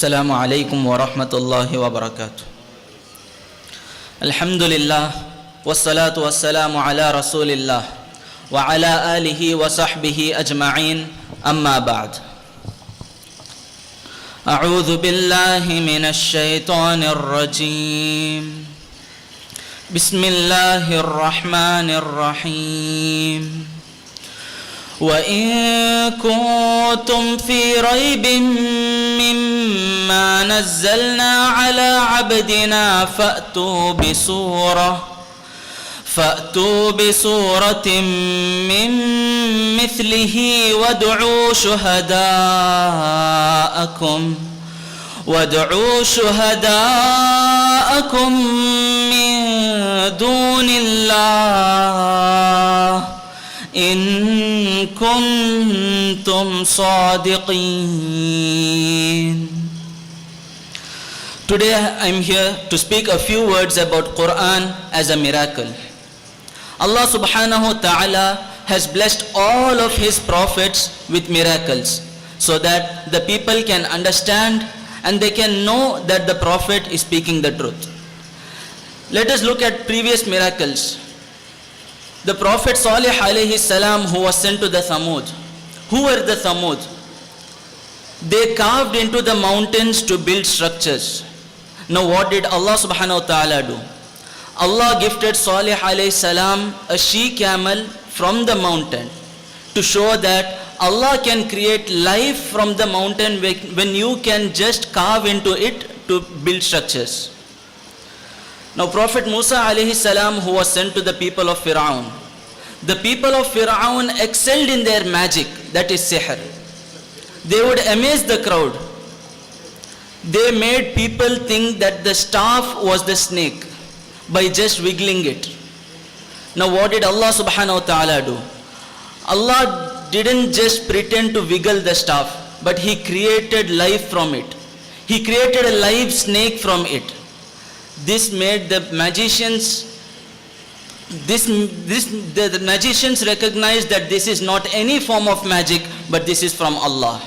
Assalamu alaikum wa rahmatullahi wa barakatuh. Alhamdulillah, wassalatu wassalamu ala rasulillah wa ala alihi wa sahbihi ajma'in, amma ba'd. A'udhu billahi minash shaitanir rajim. Bismillahir rahmanir rahim. وإن كنتم في ريب مما نزلنا على عبدنا فأتوا بسورة من مثله وادعوا شهداءكم من دون الله إن كنتم صادقين. Today I am here to speak a few words about Quran as a miracle. Allah subhanahu wa ta'ala has blessed all of his prophets with miracles so that the people can understand and they can know that the prophet is speaking the truth. Let us look at previous miracles. The Prophet Salih alayhi salam, who was sent to the Thamud. Who were the Thamud? They carved into the mountains to build structures. Now what did Allah subhanahu wa ta'ala do? Allah gifted Salih alayhi salam a she-camel from the mountain to show that Allah can create life from the mountain when you can just carve into it to build structures. Now Prophet Musa alayhi salam, who was sent to the people of Fir'aun. The people of Fir'aun excelled in their magic, that is sihr. They would amaze the crowd. They made people think that the staff was the snake by just wiggling it. Now what did Allah subhanahu wa ta'ala do? Allah didn't just pretend to wiggle the staff, but He created life from it. He created a live snake from it. This made the magicians the magicians recognize that this is not any form of magic, but this is from Allah.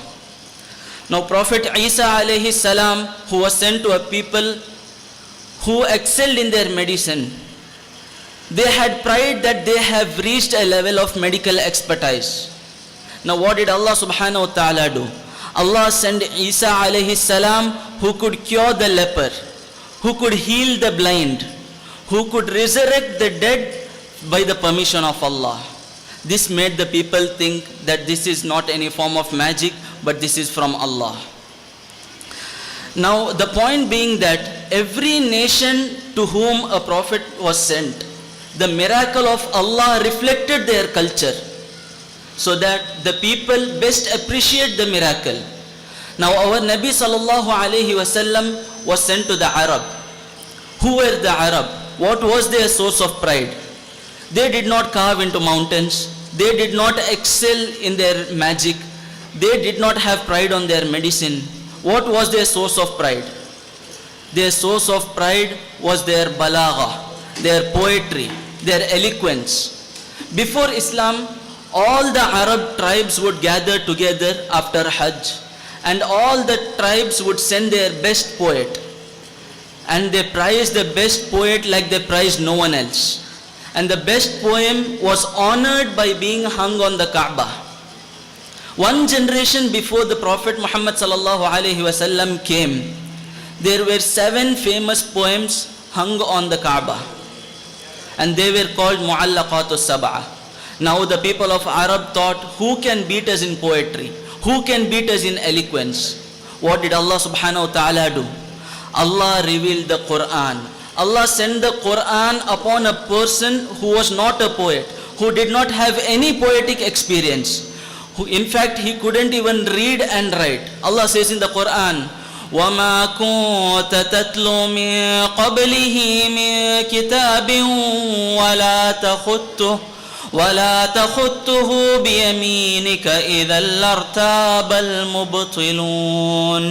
Now Prophet Isa alayhi salam, who was sent to a people who excelled in their medicine, they had pride that they have reached a level of medical expertise. Now what did Allah subhanahu wa ta'ala do? Allah sent Isa alayhi salam, who could cure the leper, who could heal the blind, who could resurrect the dead by the permission of Allah. This made the people think that this is not any form of magic, but this is from Allah. Now the point being that every nation to whom a prophet was sent, the miracle of Allah reflected their culture so that the people best appreciate the miracle. Now our Nabi sallallahu alayhi wasallam was sent to the Arab. Who were the Arab? What was their source of pride? They did not carve into mountains. They did not excel in their magic. They did not have pride on their medicine. What was their source of pride? Their source of pride was their balagha, their poetry, their eloquence. Before Islam, all the Arab tribes would gather together after Hajj, and all the tribes would send their best poet. And they prized the best poet like they prized no one else. And the best poem was honored by being hung on the Kaaba. One generation before the Prophet Muhammad sallallahu alaihi wasallam came, there were 7 famous poems hung on the Kaaba. And they were called Mu'allaqatus Sab'a. Now the people of Arab thought, who can beat us in poetry? Who can beat us in eloquence? What did Allah subhanahu wa ta'ala do? Allah revealed the Quran. Allah sent the Quran upon a person who was not a poet, who did not have any poetic experience. Who, in fact, he couldn't even read and write. Allah says in the Quran, وَمَا كُنْتَ تَتْلُو مِنْ قَبْلِهِ مِنْ كِتَابٍ وَلَا تَخُطُّهُ بِيَمِينِكَ إِذًا لَارْتَابَ الْمُبْطِلُونَ.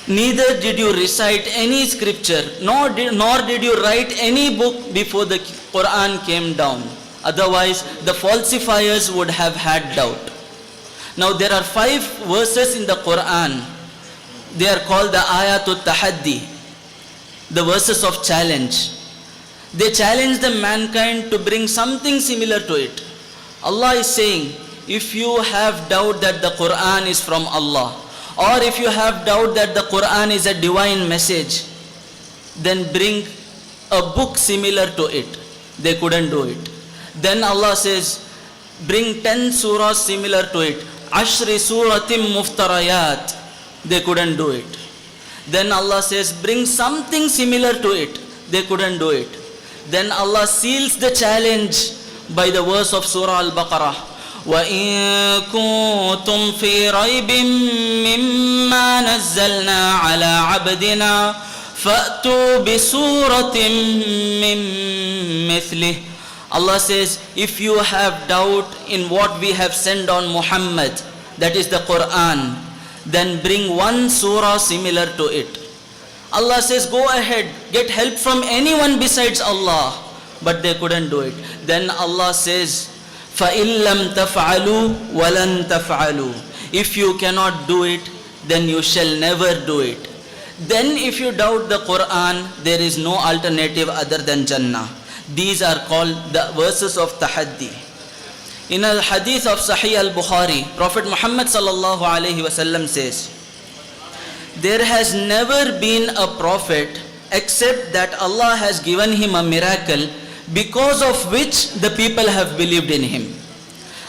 Neither did you recite any scripture, nor did you write any book before the Quran came down. Otherwise, the falsifiers would have had doubt. Now there are 5 verses in the Quran They are called the Ayatut Tahaddi, the verses of challenge. They challenge the mankind to bring something similar to it. Allah is saying, if you have doubt that the Quran is from Allah, or if you have doubt that the Quran is a divine message, then bring a book similar to it. They couldn't do it. Then Allah says, bring 10 surahs similar to it. Ashri suratim muftarayat. They couldn't do it. Then Allah says, bring something similar to it. They couldn't do it. Then Allah seals the challenge by the verse of Surah Al-Baqarah. وَإِن كُنتُمْ فِي رَيْبٍ مِّمَّا نَزَّلْنَا عَلَى عَبْدِنَا فَأْتُوا بِسُورَةٍ مِّن مِّثْلِهِ. Allah says, if you have doubt in what we have sent on Muhammad, that is the Quran, then bring one surah similar to it. Allah says, go ahead, get help from anyone besides Allah. But they couldn't do it. Then Allah says, فَإِن لَمْ تَفْعَلُوا وَلَن تَفْعَلُوا. If you cannot do it, then you shall never do it. Then if you doubt the Quran, there is no alternative other than Jannah. These are called the verses of Tahaddi. In a hadith of Sahih al-Bukhari, Prophet Muhammad sallallahu alayhi wasallam says, there has never been a prophet except that Allah has given him a miracle because of which the people have believed in him.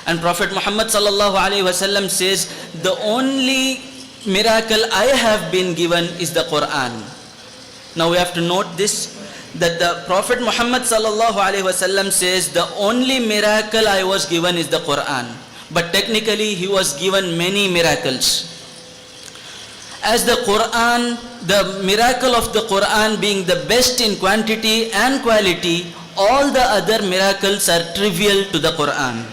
And Prophet Muhammad sallallahu alayhi wasallam says, the only miracle I have been given is the Quran. Now we have to note this, that the Prophet Muhammad sallallahu alaihi wasallam says the only miracle I was given is the Quran. But technically he was given many miracles. As the Quran, the miracle of the Quran being the best in quantity and quality, all the other miracles are trivial to the Quran.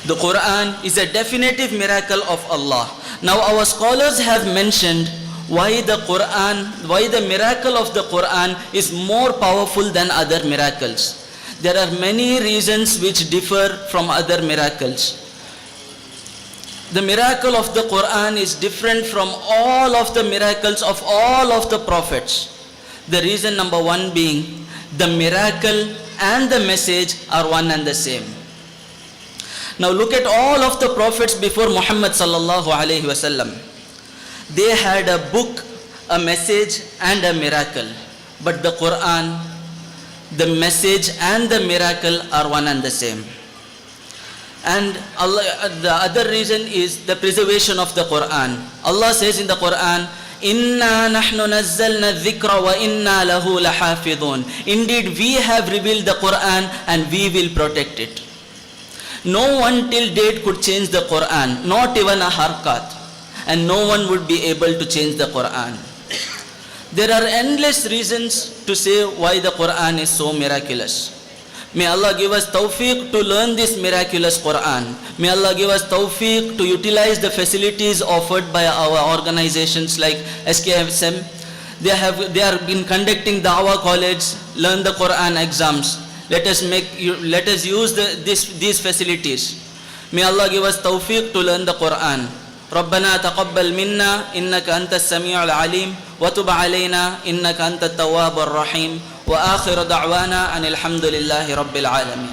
The Quran is a definitive miracle of Allah. Now our scholars have mentioned why the Quran, why the miracle of the Quran is more powerful than other miracles. There are many reasons which differ from other miracles. The miracle of the Quran is different from all of the miracles of all of the prophets. The reason number one being, the miracle and the message are one and the same. Now look at all of the prophets before Muhammad sallallahu alaihi wasallam. They had a book, a message and a miracle. But the Quran, the message and the miracle are one and the same. And Allah, the other reason is the preservation of the Quran. Allah says in the Quran, Inna nahnu nazzalna dhikra wa inna lahu lahafidhun. Indeed, we have revealed the Quran and we will protect it. No one till date could change the Quran, not even a harkat. And no one would be able to change the Quran. There are endless reasons to say why the Quran is so miraculous. May Allah give us tawfiq to learn this miraculous Quran. May Allah give us tawfiq to utilize the facilities offered by our organizations like SKFSM. They have been conducting Dawah College, Learn the Quran exams. Let us use these facilities. May Allah give us tawfiq to learn the Quran. ربنا تقبل منا إنك أنت السميع العليم وتب علينا إنك أنت التواب الرحيم وآخر دعوانا أن الحمد لله رب العالمين.